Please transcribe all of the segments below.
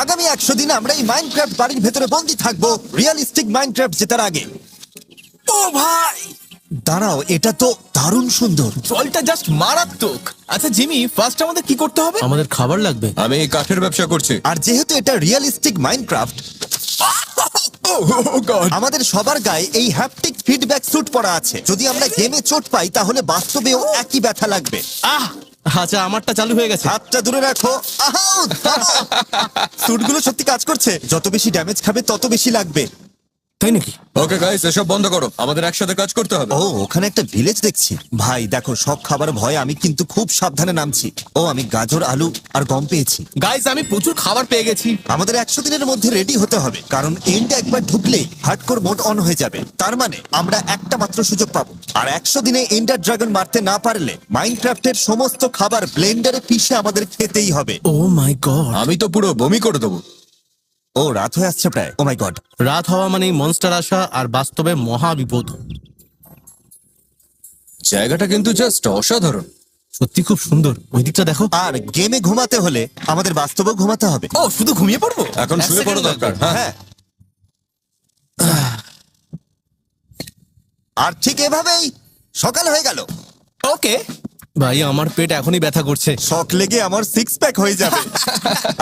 আগামী 100 দিন আমরা এই মাইনক্রাফট বাড়ির ভেতরে বন্দি থাকবো রিয়েলিস্টিক মাইনক্রাফট জেতার আগে। ও ভাই, দাঁড়াও, এটা তো দারুণ সুন্দর। জলটা জাস্ট মারাত্মক। আচ্ছা জিমি, ফার্স্ট আমাদের কি করতে হবে? আমাদের খাবার লাগবে। আমি এই কাঠের ব্যবসা করছি। আর যেহেতু এটা রিয়েলিস্টিক মাইনক্রাফট, আমাদের সবার গায়ে এই হ্যাপটিক ফিডব্যাক স্যুট পরা আছে। যদি আমরা গেমে চোট পাই তাহলে বাস্তবেও একই ব্যথা লাগবে। আচ্ছা, আমারটা চালু হয়ে গেছে। হাতটা দূরে রাখো। স্যুটগুলো সত্যি কাজ করছে। যত বেশি ড্যামেজ খাবে তত বেশি লাগবে। তাই নাকি? ওকে গাইস, এসব বন্ধ করো, আমাদের একসাথে কাজ করতে হবে। ও, ওখানে একটা ভিলেজ দেখছি। ভাই দেখো, সব খাবার ভয়ে আমি কিন্তু খুব সাবধানে নামছি। ও, আমি গাজর, আলু আর গম পেয়েছি। গাইস, আমি প্রচুর খাবার পেয়ে গেছি। আমাদের 100 দিনের মধ্যে রেডি হতে হবে, কারণ এন্ডে একবার ঢুকলেই হার্ডকোর মোড অন হয়ে যাবে। তার মানে আমরা একটা মাত্র সুযোগ পাবো। আর 100 দিনে এন্ডার ড্রাগন মারতে না পারলে মাইনক্রাফটের সমস্ত খাবার ব্লেন্ডারে পিষে আমাদের খেতেই হবে। ও মাই গড! আমি তো পুরো বমি করে দেবো। ও, রাত হয়ে আসছে প্রায়। ও মাই গড। রাত হওয়া মানেই মনস্টার আসা, আর বাস্তবে মহা বিপদ। জায়গাটা কিন্তু জাস্ট অসাধারণ। সত্যি খুব সুন্দর। ওই দিকটা দেখো। আর গেমে ঘুমাতে হলে আমাদের বাস্তবেও ঘুমাতে হবে। ও, শুধু ঘুমিয়ে পড়বো? এখন এক শুয়ে পড়ো সেকেন্ড দরকার। লাগবে। হ্যাঁ, হ্যাঁ। আর ঠিক এভাবেই সকাল হয়ে গেল। ওকে। ভাই, আমার পেট এখনই ব্যথা করছে। শক লেগে আমার 6 প্যাক হয়ে যাবে।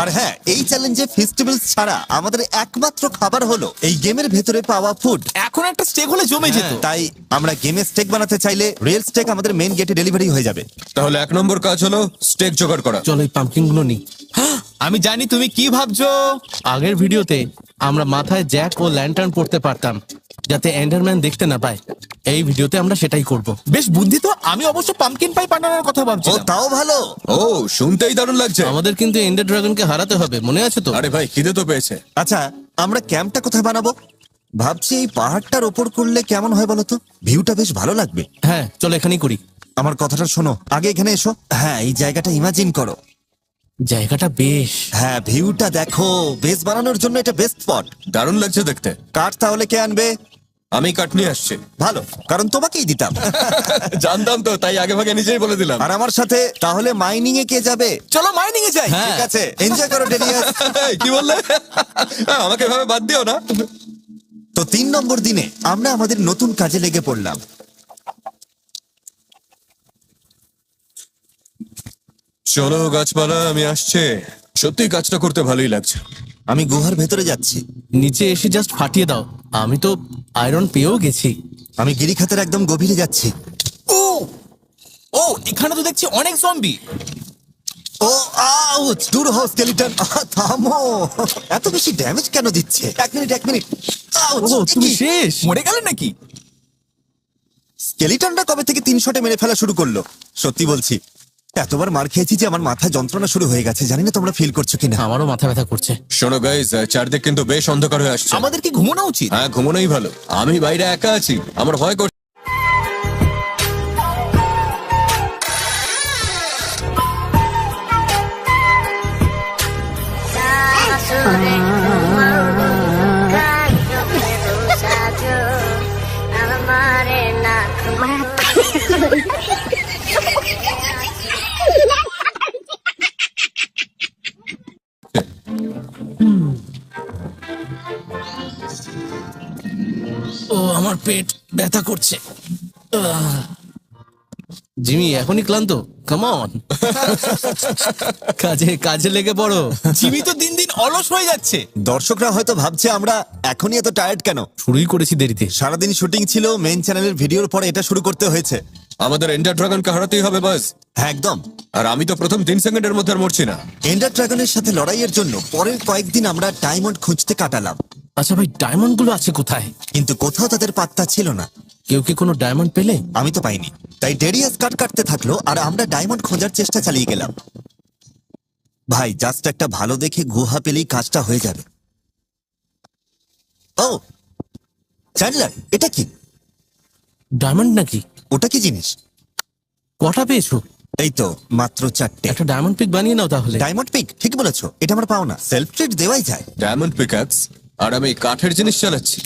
আর হ্যাঁ, এই চ্যালেঞ্জে ফেস্টিভ্যালস ছাড়া আমাদের একমাত্র খাবার হলো এই গেমের ভেতরে পাওয়া ফুড। এখন একটা স্টেক হলে জমে যেত। তাই আমরা গেমে স্টেক বানাতে চাইলে রিয়েল স্টেক আমাদের মেন গেটে ডেলিভারি হয়ে যাবে। তাহলে 1 নম্বর কাজ হলো স্টেক জোগাড় করা। চলো এই পাম্পকিন গুলো নিই। আমি জানি তুমি কি ভাবছো। আগের ভিডিওতে আমরা মাথায় জ্যাক ও ল্যান্টার্ন পড়তে পারতাম, যাতে এন্ডারম্যান দেখতে না পায়। এই ভিডিওতে আমরা সেটাই করব। বেশ বুদ্ধি তো। আমি অবশ্য পামকিন পাই বানানোর কথা ও, ভাবছিলাম। তাও ভালো। ও, শুনতেই দারুণ লাগছে। আমাদের কিন্তু এন্ডার ড্রাগনকে হারাতে হবে, মনে আছে তো? আরে ভাই, খিদে তো পেয়েছে। আচ্ছা, আমরা ক্যাম্পটা কোথায় বানাবো? ভাবছি এই পাহাড়টার ওপর করলে কেমন হয় বলো তো? ভিউটা বেশ ভালো লাগবে। হ্যাঁ, চলো এখানেই করি। আমার কথাটা শোনো, আগে এখানে এসো। হ্যাঁ, এই জায়গাটা ইমাজিন করো। জায়গাটা বেশ। হ্যাঁ, ভিউটা দেখো। বেস বানানোর জন্য এটা বেস্ট স্পট। দারুণ লাগছে দেখতে। কাঠ তাহলে কে আনবে? আমি কাঠ নিয়ে আসছি। ভালো, কারণ তোমাকেই দিতাম। জানতাম তো, তাই আগে ভাগে নিজেই বলে দিলাম। আর আমার সাথে তাহলে মাইনিং এ কে যাবে? চলো মাইনিং এ যাই। হ্যাঁ। ঠিক আছে, এনজয় করো ডেনিয়াস। এই, কি বললে? আমাকে এভাবে বাদ দিও না। তো 3 নম্বর দিনে আমরা আমাদের নতুন কাজে লেগে পড়লাম। চলো গাছপালা, আমি আসছে। সত্যি কাজটা করতে ভালোই লাগছে। আমি গুহার ভেতরে যাচ্ছি। নিচে এসে জাস্ট ফাটিয়ে দাও। আমি তো আয়রন পেয়েও গেছি। আমি গিরিখাতের একদম গভীরে যাচ্ছি। ও ও, এখানে তো দেখছি অনেক জম্বি। ও, আউচ! দূর হও স্কেলিটন। থামো। এত বেশি ড্যামেজ কেন দিচ্ছে? 1 মিনিট। আউচ! ও, তুমি কি? শেষ। মরে গেল নাকি? স্কেলিটনটা কবে থেকে 3 শটে মেরে ফেলা শুরু করলো? সত্যি বলছি, এতবার মার খেয়েছি যে আমার মাথা যন্ত্রণা শুরু হয়ে গেছে। জানি না তোমরা ফিল করছো কিনা। আমারও মাথা ব্যথা করছে। শোনো গাইজ, চারদিক কিন্তু বেশ অন্ধকার হয়ে আসছে। আমাদের কি ঘুমানো উচিত? হ্যাঁ, ঘুমানোই ভালো। আমি বাইরে একা আছি, আমার ভয় করছে। আসরে ঘুমানো কাইও মেরো সাজো আমারে না ও, আমার পেট ব্যথা করছে। জিমি এখনই ক্লান্ত? Come on. কাজে কাজে লেগে পড়ো। জিমি তো দিন দিন অলস হয়ে যাচ্ছে। দর্শকরা হয়তো ভাবছে আমরা এখনই এত টায়ার্ড কেন। শুরুই করেছি দেরিতে। সারাদিন শুটিং ছিল, মেইন চ্যানেলের ভিডিওর পরে এটা শুরু করতে হয়েছে। আমাদের এন্ডার ড্রাগনকে হারাতেই হবে বাস। হ্যাঁ, একদম। আর আমি তো প্রথম 3 সেকেন্ডের মধ্যে আর মরছি না। এন্ডার ড্রাগনের সাথে লড়াইয়ের জন্য পরের কয়েকদিন আমরা ডায়মন্ড খুঁজতে কাটালাম, আচ্ছা ভাই, ডায়মন্ড গুলো আছে কোথায়? কিন্তু কোথাও তাদের পাত্তা ছিল না। কেউ কি কোনো ডায়মন্ড পেলে? আমি তো পাইনি। তাই ডেরিয়াস কাটতে থাকলো আর আমরা ডায়মন্ড খোঁজার চেষ্টা চালিয়ে গেলাম। ভাই, জাস্ট একটা ভালো দেখে গুহা পেলেই কাজটা হয়ে যাবে। ও চ্যান্ডলার, এটা কি? ডায়মন্ড নাকি? ওটা কি জিনিস? কটা পেয়েছো? এই তো মাত্র 4টে। একটা ডায়মন্ড পিক বানিয়ে নাও তাহলে। ডায়মন্ড পিক, ঠিক বলেছো। এটা আমরা পাও না, সেলফ ট্রিট দেওয়াই যায়। ডায়মন্ড পিকঅ্যাক্স, আর আমি কাঠের জিনিস চালাচ্ছি।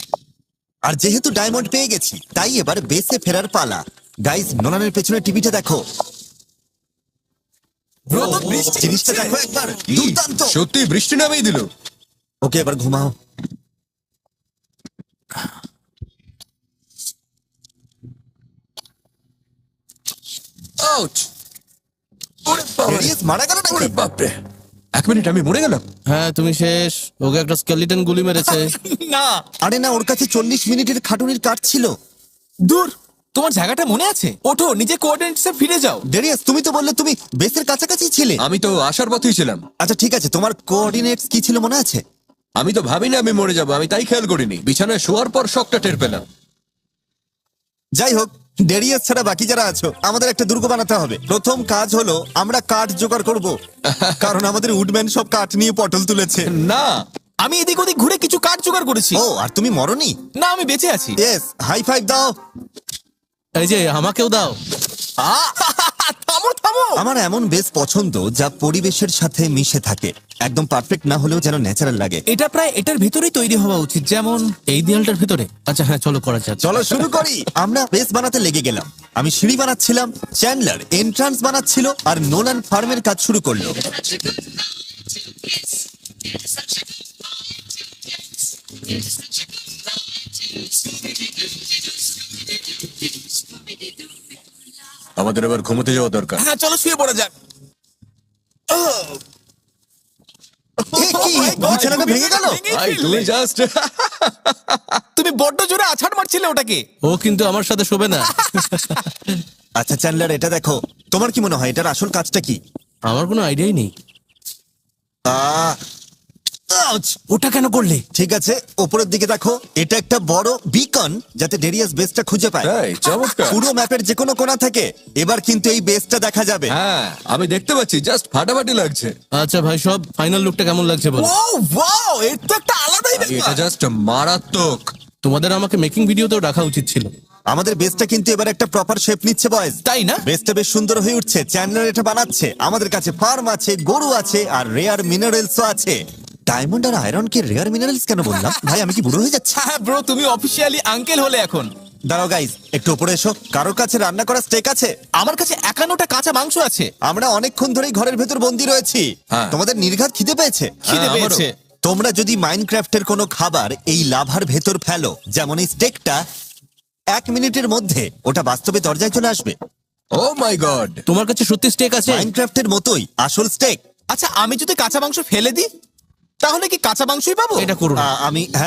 আর যেহেতু ডায়মন্ড পেয়ে গেছি, তাই এবার বেসে ফেরার পালা। গাইস, নোলানের পেছনে টিভিটা দেখো। ব্রো, তো বৃষ্টি জিনিসটা দেখো একবার, দুর্দান্ত। সত্যি বৃষ্টি নামেই দিল। ওকে, এবার ঘুমাও। আউচ! ওরে বাবারে! ডেরিয়াস মারা গেল ওরে নাকি? বাপরে! 1 মিনিট, আমি মরে গেলাম। হ্যাঁ তুমি শেষ। ওকে একটা স্কেলিটন গুলি মেরেছে। না আরে না, ওর কাছে 40 মিনিটের খাটুনির কাঠ ছিল। দূর, তোমার জায়গাটা মনে আছে? ওঠো, নিজে কোঅর্ডিনেটসে ফিরে যাও। ডেরিয়াস, তুমি তো বললে তুমি বেসের কাছাকাছি ছিলে। আমি তো আসার পথেই ছিলাম। আচ্ছা ঠিক আছে, তোমার কোঅর্ডিনেটস কি ছিল মনে আছে? আমি তো ভাবিনি আমি মরে যাবো, আমি তাই খেয়াল করিনি। বিছানায় শোয়ার পর শকটা টের পেলাম। যাই হোক, ডেরিয়াস ছাড়া বাকি যারা আছো, আমাদের একটা দুর্গ বানাতে হবে। প্রথম কাজ হলো আমরা কাঠ জোগাড় করব, কারণ আমাদের উডম্যান সব কাঠ নিয়ে পটল তুলেছে। না, আমি এদিক ওদিক ঘুরে কিছু কাঠ জোগাড় করেছি। ও, আর তুমি মরনি? না, আমি বেঁচে আছি। ইয়েস, হাই ফাইভ দাও। এই যে আমাকেও দাও। থামো থামো। আমার এমন বেশ পছন্দ যা পরিবেশের সাথে মিশে থাকে, একদম পারফেক্ট না হলেও যেন ন্যাচারাল লাগে। এটা প্রায় এটার ভিতরেই তৈরি হওয়া উচিত, যেমন এই দেয়ালটার ভেতরে? আচ্ছা হ্যাঁ, চলো করা যাক। চলো শুরু করি। আমরা বেস বানাতে লেগে গেলাম। আমি সিঁড়ি বানাচ্ছিলাম, চ্যান্ডলার এন্ট্রান্স বানাচ্ছিল, আর নোলান ফার্মের কাজ শুরু করলো। আমাদের এবার ঘুমোতে যাওয়া দরকার। হ্যাঁ চলো শুয়ে পড়া যাক। এ কি, বিছানাটা ভেঙে গেল? ভাই তুমি জাস্ট তুমি বড্ড জোরে আছাড় মারছিলে ওটাকে। ও কিন্তু আমার সাথে শোবে না। আচ্ছা চ্যান্ডলার, এটা দেখো, তোমার কি মনে হয় এটার আসল কাজটা কি? আমার কোনো আইডিয়াই নেই। আহ, আউচ! ওটা কেন করলে? ঠিক আছে, ওপরের দিকে দেখো, এটা একটা বড় বিকন, যাতে ডেরিয়াস বেসটা খুঁজে পায়। তাই চমৎকার। পুরো ম্যাপের যে কোনো কোণা থেকে এবার কিন্তু এই বেসটা দেখা যাবে। হ্যাঁ আমি দেখতে পাচ্ছি, জাস্ট ফাটাফাটি লাগছে। আচ্ছা ভাই, সব ফাইনাল লুকটা কেমন লাগছে বলো? ও ওয়াও, এর তো একটা আলাদাই এটা ব্যাপার। জাস্ট মারাত্মক। তোমাদের আমাকে মেকিং ভিডিওতেও রাখা উচিত ছিল। আমাদের বেসটা কিন্তু এবার একটা প্রপার শেপ নিচ্ছে বয়েজ। তাই না? বেসটা বেশ সুন্দর হয়ে উঠছে। চ্যান্ডলার এটা বানাচ্ছে, আমাদের কাছে ফার্ম আছে, গরু আছে, আর রেয়ার মিনারেলসও আছে। ডায়মন্ড আর আয়রনকে রেয়ার মিনারেলস কেন বললাম? ভাই আমি কি বুড়ো হয়ে যাচ্ছি? হ্যাঁ ব্রো, তুমি অফিসিয়ালি আঙ্কেল হলে এখন। দাঁড়াও গাইস, একটু উপরে এসো। কারোর কাছে রান্না করা স্টেক আছে? আমার কাছে 51টা কাঁচা মাংস আছে। আমরা অনেকক্ষণ ধরেই ঘরের ভেতর বন্দি রয়েছি। হ্যাঁ। তোমাদের নির্ঘাত খিদে পেয়েছে? খিদে আমারও। পেয়েছে। তোমরা যদি মাইনক্রাফটের কোনো খাবার এই লাভার ভেতর ফেলো, যেমন এই স্টেকটা, 1 মিনিটের মধ্যে ওটা বাস্তবে দরজায় চলে আসবে। ও মাই গড। তোমার কাছে সত্যি স্টেক আছে? মাইনক্রাফটের মতোই আসল স্টেক। আচ্ছা, আমি যদি কাঁচা মাংস ফেলে দিই তাহলে কি কাঁচা মাংসই পাবো? এটা করো না।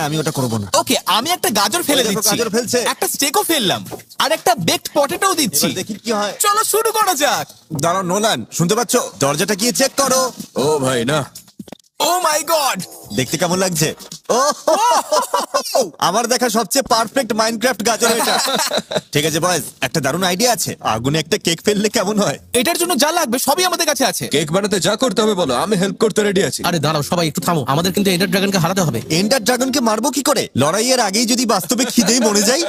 আমি ওটা করবো না। ওকে, আমি একটা গাজর ফেলে ওই দেখো, দিচ্ছি, গাজর ফেলছে। একটা স্টেকও ফেললাম, আর একটা বেকড পটেটোও দিচ্ছি। এবার দেখি কি হয়। চলো শুরু করা যাক। দাঁড়াও নোলান, শুনতে পাচ্ছ? দরজাটা গিয়ে চেক করো। ও ভাই না। ও মাই গড, দেখতে কেমন লাগছে? ও আমার দেখা সবচেয়ে পারফেক্ট মাইনক্রাফট গাজর এটা। ঠিক আছে বয়েজ, একটা দারুণ আইডিয়া আছে। আগুনে একটা কেক ফেললে কেমন হয়? এটার জন্য যা লাগবে সবই আমাদের কাছে আছে। কেক বানাতে যা করতে হবে বলো, আমি হেল্প করতে রেডি আছি। আরে দাঁড়াও সবাই, একটু থামো। আমাদের কিন্তু এন্ডার ড্রাগনকে হারাতে হবে। এন্ডার ড্রাগনকে মারবো কি করে? লড়াইয়ের আগেই যদি বাস্তবে খিদেই মরে যাই।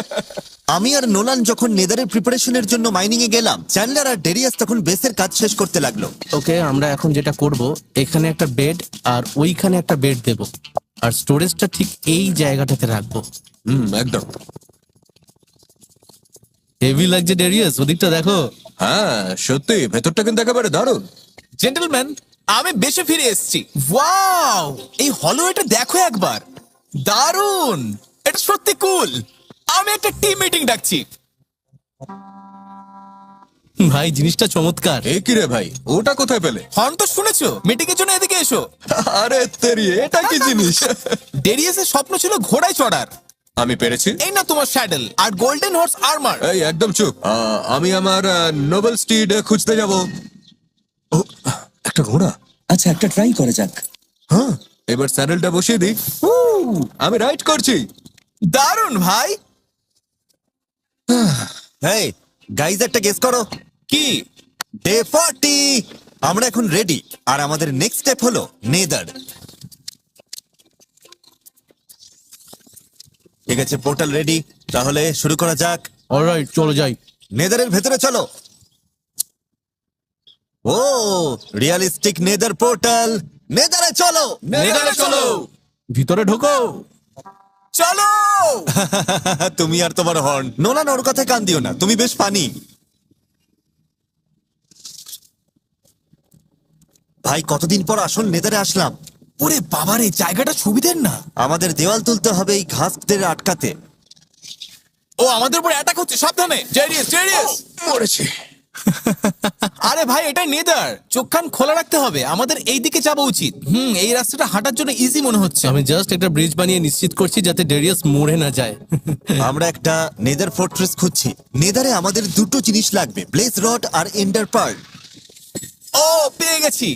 আমি আর নোলান যখন নেদারের প্রিপারেশনের জন্য মাইনিং এ গেলাম, চ্যান্ডলার আর ডেরিয়াস তখন বেসের কাজ শেষ করতে লাগলো। ওকে, আমরা এখন যেটা করব, এখানে একটা বেড আর ওইখানে একটা বেড দেব, আর স্টোরেজটা ঠিক এই জায়গাটাতে রাখবো। একদম। হেভি লাগছে ডেরিয়াস, ওদিকটা দেখো। হ্যাঁ সত্যি, ভেতরটা কিন্তু একেবারে দারুণ। জেন্টলম্যান, আমি বেশে ফিরে এসেছি। ওয়াও, এই হলো এটা দেখো একবার, দারুন, এটা সত্যি কুল। আমি একটা টিম মিটিং ডাকছি। ভাই জিনিসটা চমৎকার। এ কি রে ভাই, ওটা কোথায় পেলে? হর্ন তো শুনেছো? মিটিং এর জন্য এদিকে এসো। আরে তেরি, এটা কি জিনিস? ডেরিয়াসের স্বপ্ন ছিল ঘোড়ায় চড়ার। আমি পেরেছি। এই না তোমার স্যাডেল আর গোল্ডেন হর্স আর্মার। এই একদম চুপ। আমি আমার নোবেল স্টিড খুঁজতে যাব। ও, একটা ঘোড়া। আচ্ছা, একটা ট্রাই করা যাক। হ্যাঁ, এবার স্যাডেলটা বসিয়ে দিই। আমি রাইড করছি। দারুন ভাই। এই গাইজ, একটা গেস করো। কি? ডে 40। আমরা এখন রেডি, আর আমাদের নেক্সট স্টেপ হলো নেদার। ঠিক আছে, পোর্টাল রেডি, তাহলে শুরু করা যাক। অলরাইট, চলো যাই। নেদারের ভেতরে চলো। ও, রিয়ালিস্টিক নেদার পোর্টাল। নেদারে চলো। নেদারে চলো। ভিতরে ঢোকো। চলো। তুমি আর তোমার হর্ন। নোলান, ওর কথায় কান দিও না, তুমি বেশ ফানি। ভাই কতদিন পর আসল নেদারে আসলাম। ওরে বাবারে, জায়গাটা সুবিধের না। আমাদের দেওয়াল তুলতে হবে এই ঘাসদের আটকাতে। ও আমাদের উপর অ্যাটাক হচ্ছে, সাবধানে। জেরিয়াস, জেরিয়াস। মরেছে। আরে ভাই, এটা নেদার, চোখ কান খোলা রাখতে হবে। আমাদের এই দিকে যাওয়া উচিত। এই রাস্তাটা হাঁটার জন্য ইজি মনে হচ্ছে। আমি জাস্ট একটা ব্রিজ বানিয়ে নিশ্চিত করছি যাতে ডেরিয়াস মরে না যায়। আমরা একটা নেদার ফোর্ট্রেস খুঁজছি। নেদারে আমাদের দুটো জিনিস লাগবে, ব্লেজ রড আর এন্ডার পার্ল। ও, পেয়ে গেছি।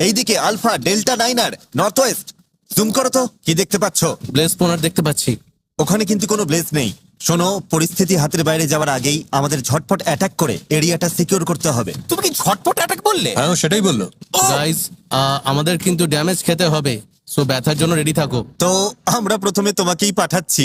এইদিকে alpha, delta, নাইনার, north West. Zoom করো তো, কি দেখতে পাচ্ছ? ব্লেস স্পনার দেখতে পাচ্ছি। ওখানে কিন্তু কোনো ব্লেজ নেই। শোনো, পরিস্থিতি হাতের বাইরে যাওয়ার আগেই আমাদের ঝটপট অ্যাটাক করে এরিয়াটা সিকিউর করতে হবে। তুমি কি ঝটপট অ্যাটাক বললে? হ্যাঁ, ও সেটাই বললো। ও, গাইস, আমাদের কিন্তু ড্যামেজ খেতে হবে, সো ব্যথার জন্য রেডি থাকো। তো আমরা প্রথমে তোমাকেই পাঠাচ্ছি,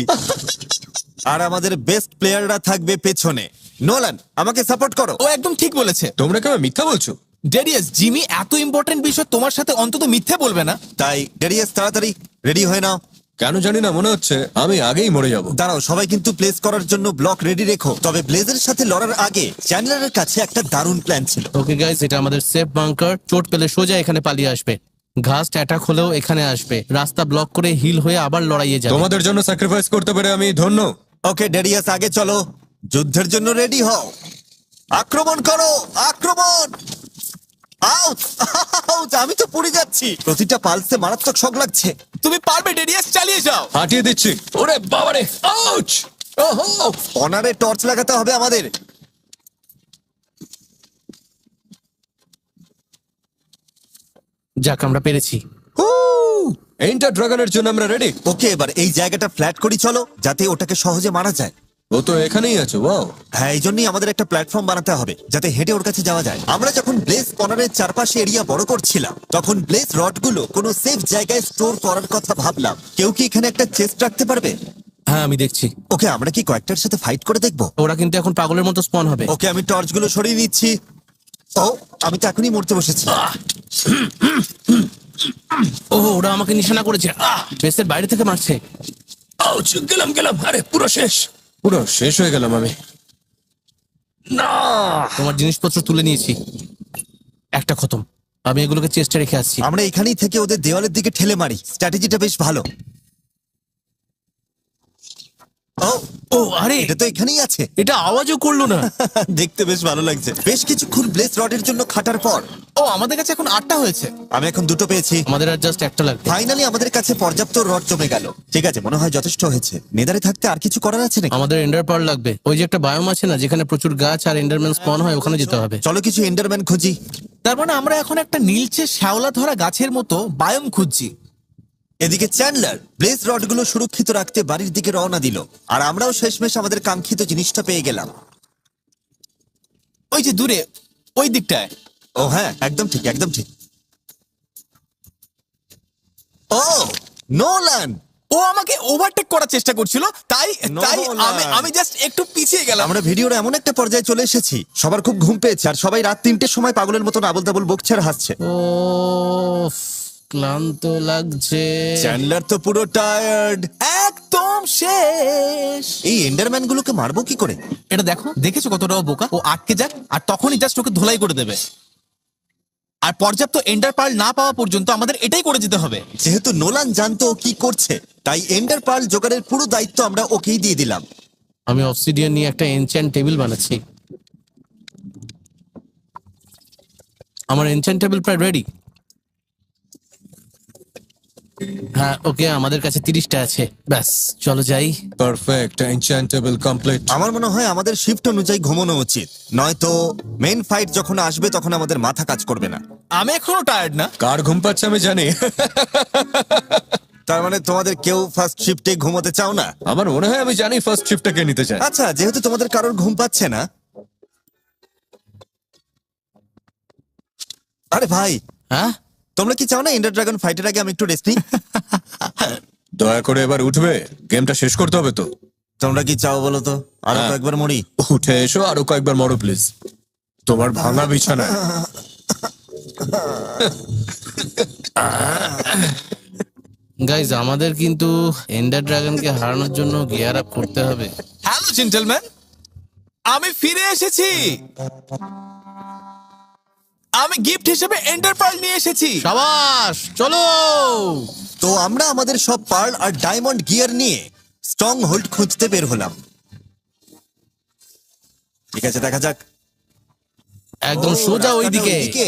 আর আমাদের বেস্ট প্লেয়াররা থাকবে পেছনে। নোলান, আমাকে সাপোর্ট করো। ও একদম ঠিক বলেছে। তোমরা কেমন মিথ্যা বলছো? ডেরিয়াস, জিমি এত ইম্পর্টেন্ট বিষয় তোমার সাথে অন্তত মিথ্যে বলবে না। তাই ডেরিয়াস, তাড়াতাড়ি রেডি হয়ে নাও। কেন জানি না, মনে হচ্ছে আমি আগেই মরে যাব। দাঁড়াও, সবাই কিন্তু প্লেস করার জন্য ব্লক রেডি রেখো। তবে ব্লেজের সাথে লড়ার আগে চ্যান্ডলারের কাছে একটা দারুণ প্ল্যান ছিল। ওকে গাইস, এটা আমাদের সেফ বাংকার। চোট পেলে সোজা এখানে পালিয়ে আসবে। ঘাস অ্যাটাক হলেও এখানে আসবে, রাস্তা ব্লক করে হিল হয়ে আবার লড়াইয়ে যাবে। তোমাদের জন্য স্যাক্রিফাইস করতে পেরে আমি ধন্য। ওকে ডেরিয়াস, আগে চলো, যুদ্ধের জন্য রেডি হও। আক্রমণ করো, আক্রমণ! আউচ! আউচ! আমি তো পড়ে যাচ্ছি, প্রতিটা পালসে মারাত্মক শক লাগছে। তুমি পারবে ডেরিয়াস, চালিয়ে যাও। হাঁটিয়ে দিচ্ছি। ওরে বাবারে, আউচ! ওহো! অনারে টর্চ লাগাতে হবে আমাদের। যাক, আমরা পেরেছি। এন্টার ড্রাগনের জন্য আমরা রেডি। ওকে, এবার এই জায়গাটা ফ্ল্যাট করি চলো, যাতে ওটাকে সহজে মারা যায়। ও তো এখানেই আছে। ওয়াও! হ্যাঁ, এই জন্যই আমাদের একটা প্ল্যাটফর্ম বানাতে হবে যাতে হেঁটে ওর কাছে যাওয়া যায়। আমরা যখন ব্লেজ কর্নারের চারপাশে এরিয়া বড় করছিলাম, তখন ব্লেজ রডগুলো কোনো সেফ জায়গায় স্টোর করার কথা ভাবলাম। কেউ কি এখানে একটা চেস্ট রাখতে পারবে? হ্যাঁ, আমি দেখছি। ওকে, আমরা কি কয়েকটার সাথে ফাইট করে দেখবো? ওরা কিন্তু এখন পাগলের মতো স্পন হবে। ওকে, আমি টর্চগুলো সরিয়ে নিচ্ছি। ও, আমি তো এখনই মরতে বসেছি। ও, ওরা আমাকে নিশানা করেছে। বেসের বাইরে থেকে মারছে। আউচ! গেলাম। আরে পুরো শেষ হয়ে গেলাম আমি। না! তোমার জিনিসপত্র তুলে নিয়েছি, একটা খতম। আমি এগুলোকে চেষ্টা রেখে আসছি। আমরা এখানেই থেকে ওদের দেওয়ালের দিকে ঠেলে মারি, স্ট্র্যাটেজিটা বেশ ভালো। ও, ও আরে, এটা তো এখানেই আছে। এটা আওয়াজও করলো না। দেখতে বেশ ভালো লাগছে। বেশ কিছুক্ষণ ব্লেজ রডের জন্য খাটার পর ও, আমাদের কাছে এখন 8টা হয়েছে। আমি এখন দুটো পেয়েছি। আমাদের আর জাস্ট একটা লাগবে। ফাইনালি আমাদের কাছে পর্যাপ্ত রড জমে গেল। ঠিক আছে, মনে হয় যথেষ্ট হয়েছে। নেদারে থাকতে আর কিছু করার আছে নাকি? আমাদের এন্ডার পার্ল লাগবে। ওই যে একটা বায়োম আছে না, যেখানে প্রচুর গাছ আর এন্ডারম্যান স্পন হয়, ওখানে যেতে হবে। চলো কিছু এন্ডারম্যান খুঁজি। তার মানে আমরা এখন একটা নীলচে শ্যাওলা ধরা গাছের মতো বায়োম খুঁজছি। এদিকে চ্যান্ডলার ব্লেজ রডগুলো সুরক্ষিত রাখতে বাড়ির দিকে রওনা দিল, আর আমরাও শেষমেশ আমাদের কাঙ্ক্ষিত জিনিসটা পেয়ে গেলাম। ওই যে দূরে, ওই দিকটায়। ও হ্যাঁ, একদম ঠিক, একদম ঠিক। ও, নোলান! ও আমাকে ওভারটেক করার চেষ্টা করছিল, তাই নোলান। আমি জাস্ট একটু পিছিয়ে গেলাম। আমরা ভিডিওর এমন একটা পর্যায়ে চলে এসেছি, সবার খুব ঘুম পেয়েছে, আর সবাই রাত 3টের সময় পাগলের মতন আবল তাবল বকছে আর হাসছে। ও, ক্লান্ত লাগছে। চ্যান্ডলার তো পুরো টায়ার্ড। একদম শেষ। এই এন্ডারম্যান গুলোকে মারবো কি করে? এটা দেখেছো কতটা ও বোকা। ও আটকে যাক, আর তখনই জাস্ট ওকে ধোলাই করে দেবে। আর পর্যাপ্ত এন্ডার পার্ল না পাওয়া পর্যন্ত আমাদের এটাই করে যেতে হবে। যেহেতু নোলান জানতো ও কি করছে, তাই এন্ডার পার্ল জোগাড়ের পুরো দায়িত্ব আমরা ওকেই দিয়ে দিলাম। আমি অবসিডিয়ান নিয়ে একটা এনচ্যান্ট টেবিল বানাচ্ছি। আমার এনচ্যান্ট টেবিল প্রায় রেডি। হ্যাঁ, ওকে, আমাদের কাছে 30টা আছে। ব্যাস, চলো যাই। Perfect, enchantable complete. আমার মনে হয় আমাদের শিফট অনুযায়ী ঘুমানো উচিত, নয়তো মেইন ফাইট যখন আসবে তখন আমাদের মাথা কাজ করবে না। আমি এখনো টায়ার্ড না। কার ঘুম পাচ্ছে আমি জানি। তার মানে তোমাদের কেউ ফার্স্ট শিফটে ঘুমোতে চাও না? আমার মনে হয় আমি জানি ফার্স্ট শিফটটাকে নিতে চাই। আচ্ছা, যেহেতু তোমাদের কারোর ঘুম পাচ্ছে না, আরে ভাই, হ্যাঁ, তোমরা কি চাও না এন্ডার ড্রাগন ফাইটের আগে আমি একটু রেস্ট নিই? দয়া করে এবার উঠবে, গেমটা শেষ করতে হবে তো। তোমরা কি চাও বলো তো? আরো হ্যাঁ। কয়েকবার মরি। উঠে এসো, আরো কয়েকবার মরো প্লিজ। তোমার ভাঙা বিছানায়। গাইজ, আমাদের কিন্তু এন্ডার ড্রাগনকে হারানোর জন্য গিয়ার আপ করতে হবে। হ্যালো জেন্টলম্যান, আমি ফিরে এসেছি। আমি গিফট হিসেবে এন্ডার পার্ল নিয়ে এসেছি। সাবাস, চলো। তো আমরা আমাদের সব পার্ল আর ডায়মন্ড গিয়ার নিয়ে স্ট্রং হোল্ড খুঁজতে বের হলাম। ঠিক আছে, দেখা যাক। একদম ও, সোজা রাস্তাটা ওইদিকে। ওইদিকে।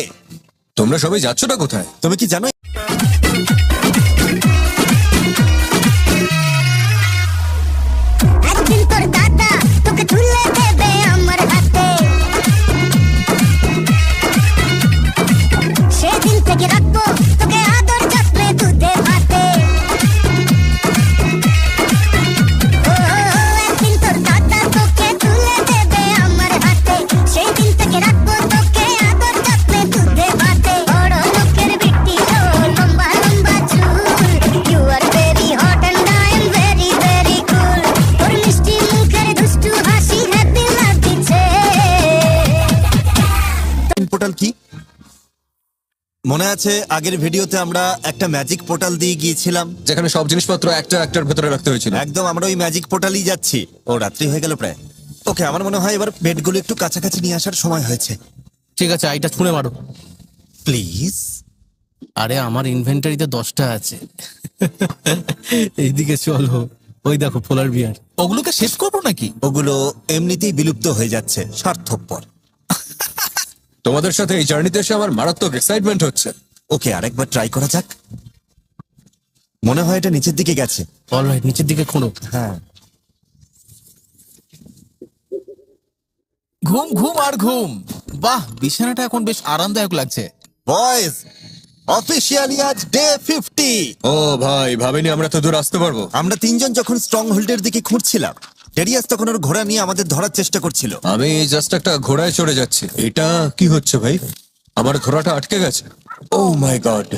তোমরা সবাই যাচ্ছটা কোথায়? তুমি কি জানো একদিন তোর দাদা তোকে তুলে দেবে আমার হাতে, সেদিন থেকে রাখবো তোকে আদর যত্নে দুধে ভাতে। ও, একদিন তোর দাদা তোকে তুলে দেবে আমার হাতে, সেই দিন থেকে রাখবো তোকে আদর যত্নে দুধে ভাতে। বড় লোকের বিটি ও লম্বা লম্বা চুল, you are very hot and I am very very cool. তোর মিষ্টি মুখের দুষ্টু হাসি হ্যাপি লাগছে। পোর্টাল কি? মনে আছে আগের ভিডিওতে আমরা একটা ম্যাজিক পোর্টাল দিয়ে গিয়েছিলাম? যেখানে সব জিনিসপত্র একটার ভেতরে রাখতে হয়েছিল। একদম, আমরা ওই ম্যাজিক পোর্টালই যাচ্ছি। ও, রাত্রি হয়ে গেল প্রায়। ওকে, আমার মনে হয় এবার বেডগুলো একটু কাছাকাছি নিয়ে আসার সময় হয়েছে। ঠিক আছে, আইটা ছুঁড়ে মারো। প্লিজ। আরে আমার ইনভেন্টারিতে 10টা আছে। এইদিকে চলো, ওই দেখো পোলার বিয়ার। ওগুলোকে শেষ করবো নাকি? ওগুলো এমনিতেই বিলুপ্ত হয়ে যাচ্ছে, স্বার্থপর। তোমাদের সাথে এই জার্নিতে এসে আমার মারাত্মক এক্সাইটমেন্ট হচ্ছে। ওকে, আরেকবার ট্রাই করা যাক। মনে হয় এটা নিচের দিকে গেছে। অলরাইট, নিচের দিকে খোঁড়ো। হ্যাঁ, ঘুম ঘুম আর ঘুম। বাহ, বিছানাটা এখন বেশ আরামদায়ক লাগছে। বয়েজ, অফিসিয়ালি আজ ডে 50। ও ভাই, ভাবিনি আমরা তো দূর আসতে পারবো। আমরা তিনজন যখন স্ট্রং হোল্ডের দিকে খুঁজছিলাম, ডেরিয়াস তখন ওর ঘোড়া নিয়ে আমাদের ধরার চেষ্টা করছিল। আমি জাস্ট একটা ঘোড়ায় চড়ে যাচ্ছি। এটা কি হচ্ছে ভাই? আমার ঘোড়াটা আটকে গেছে। ও মাই গড।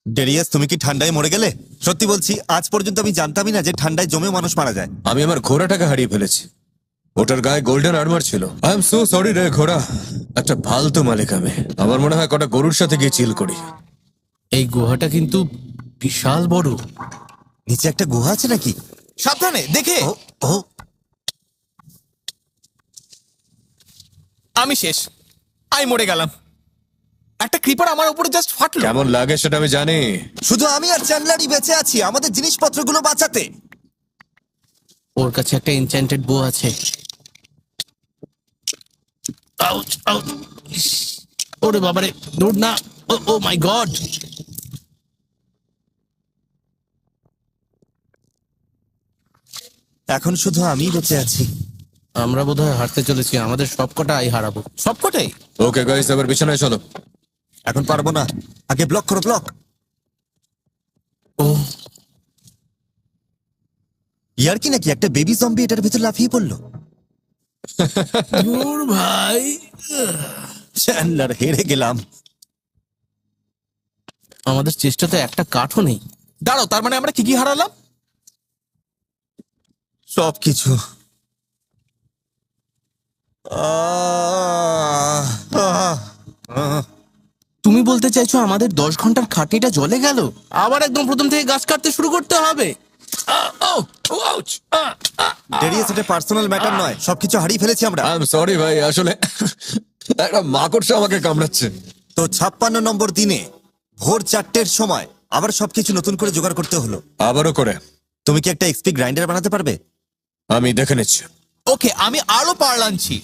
ডেরিয়াস, তুমি কি ঠান্ডায় মরে গেলে? সত্যি বলছি, আজ পর্যন্ত আমি জানতামই না যে ঠান্ডায় জমে মানুষ মারা যায়। আমি আমার ঘোড়াটাকে হারিয়ে ফেলেছি। ওটার গায়ে গোল্ডেন আর্মার ছিল। আই এম সো সরি রে ঘোড়া। একটা ফালতু মালিক আমি। আমার মনে হয় কটা গরুর সাথে গিয়ে চিল করি। এই গুহাটা কিন্তু বিশাল বড়। নিচে একটা গুহা আছে নাকি? সাবধানে দেখে। ও, ও, আমি শেষ, আমি মরে গেলাম। একটা ক্রিপার আমার উপরে জাস্ট ফাটলো। কেমন লাগে সেটা আমি জানি। শুধু আমি আর চ্যান্ডলারই বেঁচে আছি আমাদের জিনিসপত্রগুলো বাঁচাতে। ওর কাছে একটা এনচ্যান্টেড বো আছে। Ouch, ouch. ইস, ওরে বাবারে, দৌড় না। ও, ও মাই গড। এখন শুধু আমিই বেঁচে আছি। আমরা বোধহয় হারতে চলেছি, আমাদের সবকটা আই হারাবো। সবকটাই। ওকে গাইস, এবার বিছানায় চলো। এখন পারবো না। আগে ব্লক করো, ব্লক। ও, ইয়ার কি নাকি একটা বেবি জম্বি এটার ভিতর লাফিয়ে পড়লো। দূর ভাই। চ্যান্ডলার, হেরে গেলাম। আমাদের চেষ্টাতে একটা কাঠও নেই। দাঁড়াও, তার মানে আমরা কি কি হারালাম? সবকিছু। তুমি বলতে চাইছো আমাদের 10 ঘন্টার খাটনিটা জলে গেল? আবার একদম প্রথম থেকে গাছ কাটতে শুরু করতে হবে? ডেরিয়াস, এটা পার্সোনাল ম্যাটার নয়, সবকিছু হারিয়ে ফেলেছি আমরা। আই এম সরি ভাই, আসলে একটা মাকড়সা আমাকে কামড়াচ্ছে। তো 56 নম্বর দিনে ভোর 4টের সময় আবার সবকিছু নতুন করে জোগাড় করতে হলো। আবারও করে। তুমি কি একটা এক্সপি গ্রাইন্ডার বানাতে পারবে? আমি দেখে নিচ্ছি। ওকে, আমি আরো পার্ল আনছি।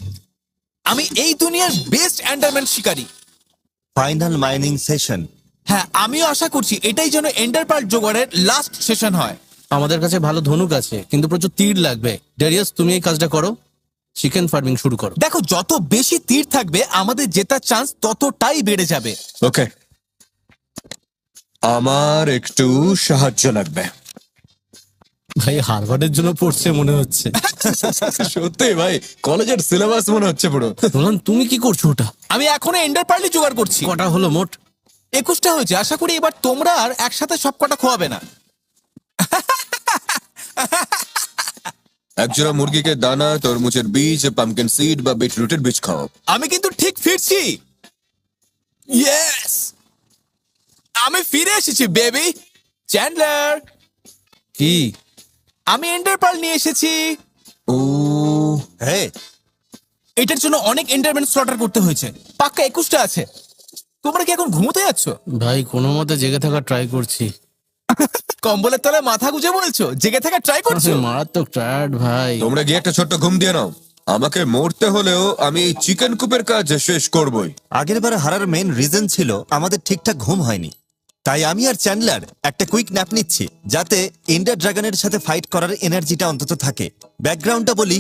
আমি এই দুনিয়ার বেস্ট এন্ডারম্যান শিকারী। Final mining session. হ্যাঁ, আমিও আশা করছি এটাই যেন এন্ডার পার্ল জোগাড়ের লাস্ট সেশন হয়। আমাদের কাছে ভালো ধনুক আছে, কিন্তু প্রচুর তীর লাগবে। ডেরিয়াস, তুমি এই কাজটা করো, চিকেন ফার্মিং শুরু করো। দেখো, যত বেশি তীর থাকবে আমাদের জেতার চান্স ততটাই বেড়ে যাবে। ওকে, আমার একটু সাহায্য লাগবে। ভাই হারভার্ডের জন্য পড়ছে মনে হচ্ছে। সত্যি ভাই, কলেজের সিলেবাস মনে হচ্ছে পুরো। নোলান, তুমি কি করছো ওটা? আমি এখনো এন্ডার পার্লই জোগাড় করছি। কটা হলো মোট? 21টা হয়েছে। আশা করি এবার তোমরা আর একসাথে সব কটা খোয়াবে না। একজোড়া মুরগিকে দানা, তরমুজের বীজ, পামকিন সিড বা বিটরুটের বীজ খাও। আমি কিন্তু ঠিক ফিরছি। ইয়েস, আমি ফিরে এসেছি বেবি। চ্যান্ডলার, কি? আমি এন্ডার পার্ল নিয়ে এসেছি। ও হে, এটার জন্য অনেক এন্ডারম্যান স্লটার করতে হয়েছে, পাক্কা 21টা আছে। তোমরা কি এখন ঘুমোতে যাচ্ছ? ভাই কোনো মতে জেগে থাকা ট্রাই করছি। কম্বলের তলায় মাথা গুজে বলছো জেগে থাকা ট্রাই করছো? মারাত্মক টায়ার্ড ভাই। তোমরা গিয়ে একটা ছোট্ট ঘুম দিয়ে নাও। আমাকে মরতে হলেও আমি এই চিকেন কুপের কাজ শেষ করবই। আগের বার হারার মেন রিজন ছিল আমাদের ঠিকঠাক ঘুম হয়নি, তাই আমি আর চ্যান্ডলার একটা কুইক ন্যাপ নিচ্ছি যাতে এন্ডার ড্রাগনের সাথে ফাইট করার এনার্জিটা অন্তত থাকে। ব্যাকগ্রাউন্ডটা বলি,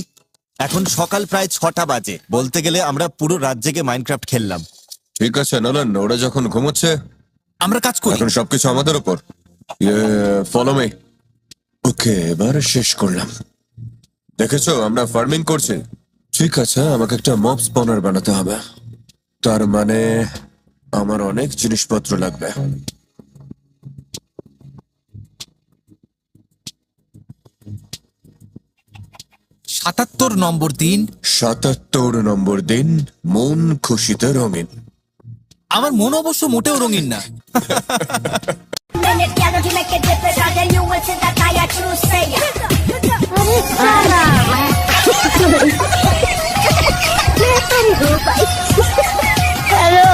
এখন সকাল প্রায় 6টা বাজে। বলতে গেলে আমরা পুরো রাত জেগে মাইনক্রাফট খেললাম। ঠিক আছে নোলান, ওরা যখন ঘুমোচ্ছে আমরা কাজ করি। এখন সবকিছু আমাদের উপর। Follow me. ওকে, এবার শেষ করলাম। দেখেছো আমরা ফার্মিং করছি। ঠিক আছে, আমাকে একটা মব স্পনার বানাতে হবে। তার মানে আমার অনেক জিনিসপত্র লাগবে। 77 নম্বর দিন। 77 নম্বর দিন, মন খুশিতে রঙিন। আমার মন অবশ্য মোটেও রঙিন না। Minute, yeah, you make it different. I tell you what's in that I true say. अरे साला हेलो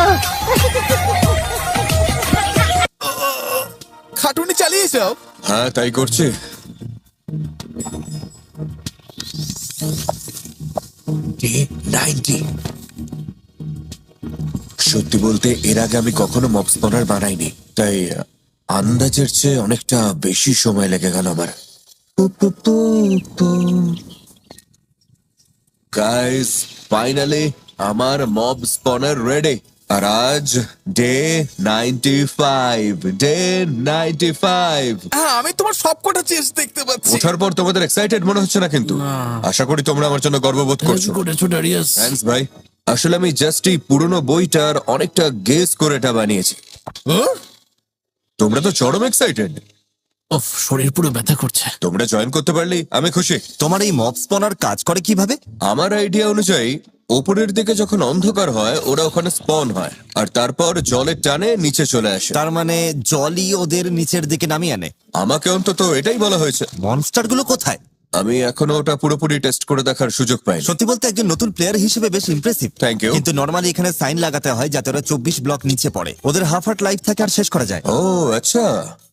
খাটুনি চালিয়ে যাও। হ্যাঁ তাই করছি। সত্যি বলতে এর আগে আমি কখনো মব স্পনার বানাইনি, তাই আন্দাজের চেয়ে অনেকটা বেশি সময় লেগে গেল আমার। গাইস, ফাইনালি আমার মব স্পনার রেডি। আর আজ ডে 95। ডে 95। হ্যাঁ, আমি তোমার সবকটা চেস দেখতে পাচ্ছি। ওঠার পর তোমাদের এক্সাইটেড মনে হচ্ছে না কিন্তু? আশা করি তোমরা আমার জন্য গর্ববোধ করছো। করেছো ডারিয়াস। থ্যাঙ্কস ভাই। আসলে আমি জাস্ট এই পুরনো বইটার অনেকটা গেস করে এটা বানিয়েছি। তোমরা তো চরম এক্সাইটেড। ওফ, শরীর পুরো ব্যথা করছে। তোমরা জয়েন করতে পারলেই আমি খুশি। তোমার এই মব স্পনার কাজ করে কিভাবে? আমার আইডিয়া অনুযায়ী ওপরের দিকে যখন অন্ধকার হয় ওরা ওখানে স্পন হয়, আর তারপর জলের টানে নিচে চলে আসে। তার মানে জলই ওদের নিচের দিকে নামিয়ে আনে। আমাকে অন্তত এটাই বলা হয়েছে। মনস্টারগুলো কোথায়? আমি এখনো ওটা পুরোপুরি টেস্ট করে দেখার সুযোগ পাইনি। সত্যি বলতে একজন নতুন প্লেয়ার হিসেবে বেশ ইমপ্রেসিভ। Thank you. কিন্তু নরমালি এখানে সাইন লাগাতে হয় যাতে ওরা 24 ব্লক নিচে পড়ে। ওদের হাফ হার্ট লাইফ থাকে আর শেষ করা যায়। ও আচ্ছা,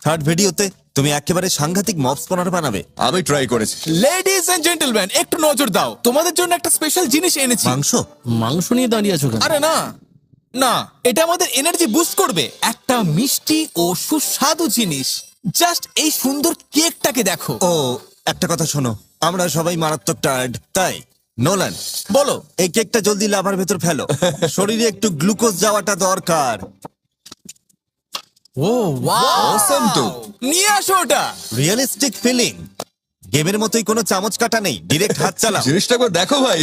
থার্ড ভিডিওতে তুমি একেবারে সাংঘাতিক মব স্পনার বানাবে। আমি ট্রাই করেছি। লেডিজ এন্ড জেন্টলম্যান, একটু নজর দাও, তোমাদের জন্য একটা স্পেশাল জিনিস এনেছি। মাংস? মাংস নিয়ে দাঁড়িয়ে আছো কেন? আরে না না, এটা আমাদের এনার্জি বুস্ট করবে। একটা মিষ্টি ও সুস্বাদু জিনিস। জাস্ট এই সুন্দর কেকটাকে দেখো। ও, একটা কথা শোনো, আমরা সবাই মারাত্মক টায়ার্ড, তাই নোলান বলো। এই কেকটা জলদি লাভার ভেতর ফেলো। শরীরে একটু গ্লুকোজ যাওয়াটা দরকার। ও ওয়াও, Awesome তো। নিয়ে আসো ওটা। Realistic feeling. গেমের মতোই কোনো চামচ কাটা নেই, ডিরেক্ট হাত চালাও। জিনিসটা একবার দেখো ভাই।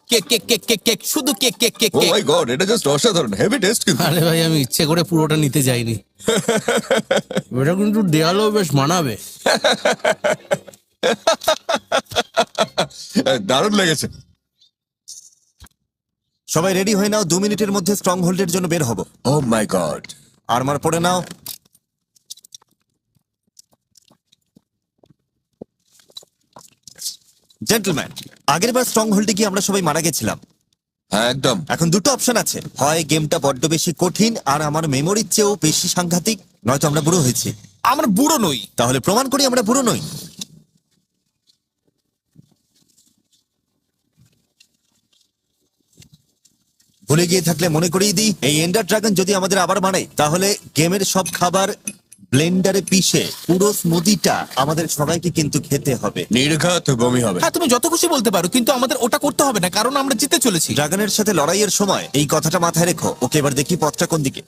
Cake cake cake cake cake, শুধু কেক কেক কেক ও কেক। মাই গড, এটা জাস্ট অসাধারণ, হেভি টেস্ট কিন্তু। আরে ভাই আমি ইচ্ছে করে পুরোটা নিতে যাইনি। এটা কিন্তু দেয়ালও বেশ মানাবে। দারুণ লেগেছে। সবাই রেডি হয়ে নাও, 2 মিনিটের মধ্যে স্ট্রং হোল্ডের জন্য বের হবো। ও মাই গড। আর্মার পরে নাও। জেন্টলম্যান, আগের বার স্ট্রং হোল্ডে গিয়ে আমরা সবাই মারা গেছিলাম। হ্যাঁ একদম। এখন দুটো অপশন আছে, হয় গেমটা বড্ড বেশি কঠিন আর আমার মেমোরির চেয়েও বেশি সাংঘাতিক, নয়তো আমরা বুড়ো হয়েছি। আমরা বুড়ো নই। তাহলে প্রমাণ করি আমরা বুড়ো নই। ভুলে গিয়ে থাকলে মনে করিয়ে দিই, এই এন্ডার ড্রাগন যদি আমাদের আবার মারে তাহলে গেমের সব খাবার ব্লেন্ডারে পিষে পুরো স্মুদিটা আমাদের সবাইকে কিন্তু খেতে হবে। নির্ঘাত বমি হবে। হ্যাঁ, তুমি যত খুশি বলতে পারো, কিন্তু আমাদের ওটা করতে হবে না, কারণ আমরা জিতে চলেছি। ড্রাগনের সাথে লড়াইয়ের সময় এই কথাটা মাথায় রেখো। ওকে, এবার দেখি পথটা কোন দিকে।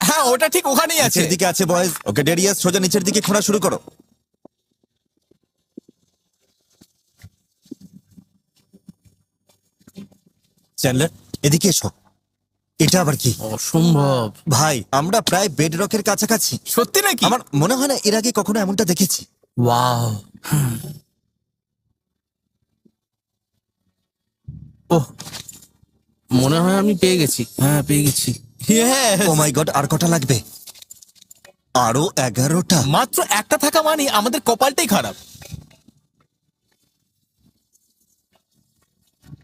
হ্যাঁ, ওটা ঠিক ওখানেই আছে। নিচের দিকে আছে বয়েজ। ওকে ডেরিয়াস, সোজা নিচের দিকে খোঁড়া শুরু করো। চ্যান্ডলার, এদিকে এসো। এটা আবার কি? অসম্ভব। ভাই, আমরা প্রায় বেড রকের কাছাকাছি। সত্যি নাকি? আমার মনে হয় না এর আগে কখনো এমনটা দেখেছি। ওয়াও। ওহ, মনে হয় আমি পেয়ে গেছি। হ্যাঁ পেয়ে গেছি। Yes! ও মাই গড, আর কটা লাগবে? আরো 11টা। মাত্র একটা থাকা মানে আমাদের কপালটাই খারাপ।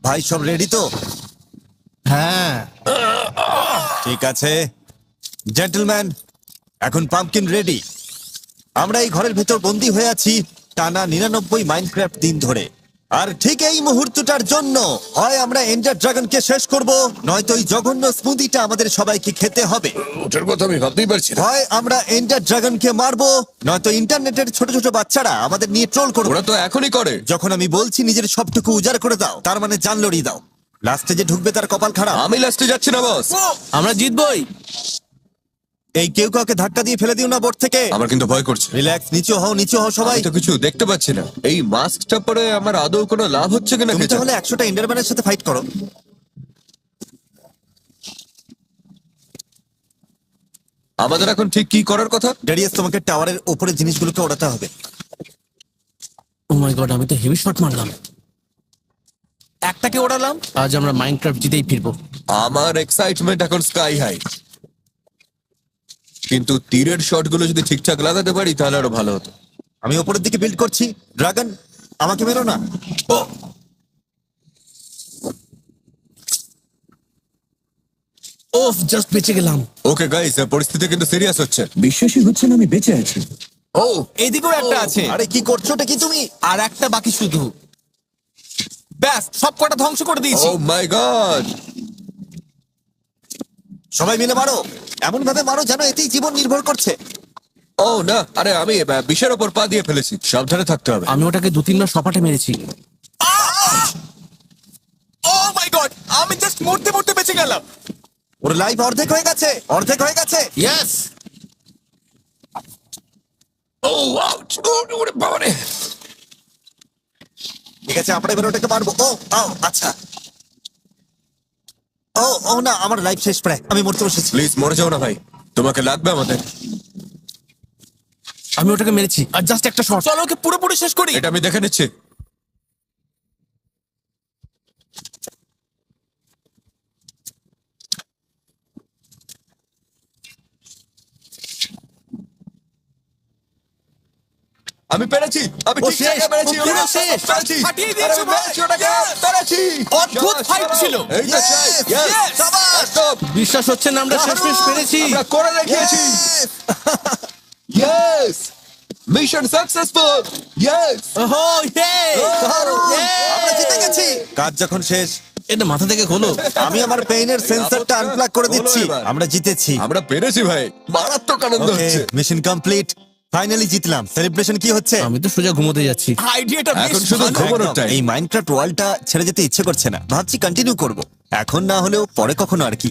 ভাই সব রেডি তো? হ্যাঁ, ঠিক আছে জেন্টলম্যান, এখন পাম্পকিন রেডি। আমরা এই ঘরের ভেতর বন্দি হয়ে আছি টানা 99 মাইনক্রাফট দিন ধরে। আর ঠিক এই মুহূর্তটার জন্য হয় আমরা এন্ডার ড্রাগনকে শেষ করব, নয়তো এই জঘন্য স্মুদিটা আমাদের সবাইকে খেতে হবে। ওটার কথা আমি ভাবতেই পারছি না। হয় আমরা এন্ডার ড্রাগনকে মারবো, নয়তো ইন্টারনেটের ছোট ছোট বাচ্চারা আমাদের নিয়ে ট্রোল করবে। ওরা তো এখনই করে। যখন আমি বলছি নিজের সবটুকু উজাড় করে দাও, তার মানে জান লড়িয়ে দাও। লাস্টে যে ঢুকবে তার কপাল খারাপ। আমি লাস্টে যাচ্ছি না বস। আমরা জিতবই। এই কেউ কাউকে ধাক্কা দিয়ে ফেলে দিও না বোর্ড থেকে। আমার কিন্তু ভয় করছে। রিল্যাক্স, নিচু হও নিচু হও সবাই। আমি তো কিছু দেখতে পাচ্ছি না। এই মাস্কটা পরে আমার আদৌ কোনো লাভ হচ্ছে কিনা তুমি কে জানে? তাহলে 100টা এন্ডারম্যানের সাথে ফাইট করো। আমাদের এখন ঠিক কি করার কথা? ড্যারিয়াস, তোমাকে টাওয়ারের উপরে জিনিসগুলোকে ওড়াতে হবে। ও মাই গড, আমি তো হেভি শট মারলাম। একটাকে ওড়ালাম। আজ আমরা মাইনক্রাফট জিতেই ফিরবো। আমার এক্সাইটমেন্ট এখন স্কাই হাই। কিন্তু তীরের শটগুলো যদি ঠিকঠাক লাগাতে পারি তাহলে আরো ভালো হতো। আমি উপরের দিকে বিল্ড করছি। ড্রাগন, আমাকে মেরো না। ও ওফ, জাস্ট বেঁচে গেলাম। ওকে গাইস, পরিস্থিতি কিন্তু সিরিয়াস হচ্ছে। বিশ্বাসই হচ্ছে না আমি বেঁচে আছি। ও এদিকেও একটা আছে, আরে কি করছো ওটা কি তুমি? আর একটা বাকি শুধু। ব্যাস, সব কটা ধ্বংস করে দিয়েছি। ও মাই গড! সবাই মিলে মারো, এমন ভাবে মারো যেন এতেই জীবন নির্ভর করছে। ও না, আরে আমি বিষের ওপর পা দিয়ে ফেলেছি। সাবধানে থাকতে হবে। আমি ওটাকে 2-3 বার সপাটে মেরেছি। ও মাই গড, আমি জাস্ট মরতে মরতে বেঁচে গেলাম। ওর লাইফ অর্ধেক হয়ে গেছে, অর্ধেক হয়ে গেছে। ইয়েস। ও আউচ! ওরে বাবা রে! ঠিক আছে, আমরা এবার ওটাকে মারবো। ও ও আচ্ছা। ও ও না, আমার লাইফ শেষ প্রায়, আমি মরতে বসেছি। প্লিজ মরে যাও না ভাই, তোমাকে লাগবে আমাদের। আমি ওটাকে মেরেছি, আর জাস্ট একটা শট। চলো ওকে পুরোপুরি শেষ করি। এটা আমি দেখে নিচ্ছি। আমি পেরেছি, আমি ও ঠিক শেষ, জায়গায় পেরেছি, ও পুরো আমি শেষ। পেরেছি। ফাটিয়ে দিয়েছো আরে আমি ভাই। পেরেছি ওটাকে, পেরেছি। অদ্ভুত Yes, fight ছিল। এই তো চাই, yes, Yes, সাবাস। একদম। বিশ্বাস হচ্ছে না আমরা শেষমেশ পেরেছি। আমরা করে দেখিয়েছি। Yes, mission successful. ইয়েস, ওহো, ইয়ে! দারুণ! Yay! আমরা জিতে গেছি। কাজ যখন শেষ, এটা মাথা থেকে খোলো। আমি আমার পেইনের সেন্সরটা আনপ্লাগ করে দিচ্ছি। হলো এবার। আমরা জিতেছি। আমরা পেরেছি ভাই, মারাত্মক আনন্দ ওকে, হচ্ছে। Mission complete. ফাইনালি জিতলাম। সেলিব্রেশন কি হচ্ছে? আমি তো সোজা ঘুমোতে যাচ্ছি। আইডিয়াটা বেশ এখন শুধু ভালো। ঘুমানোর একদম। টাইম। এই মাইনক্রাফট ওয়ার্ল্ডটা ছেড়ে যেতে ইচ্ছে করছে না। ভাবছি কন্টিনিউ করব, এখন না হলেও পরে কখনো আর কি।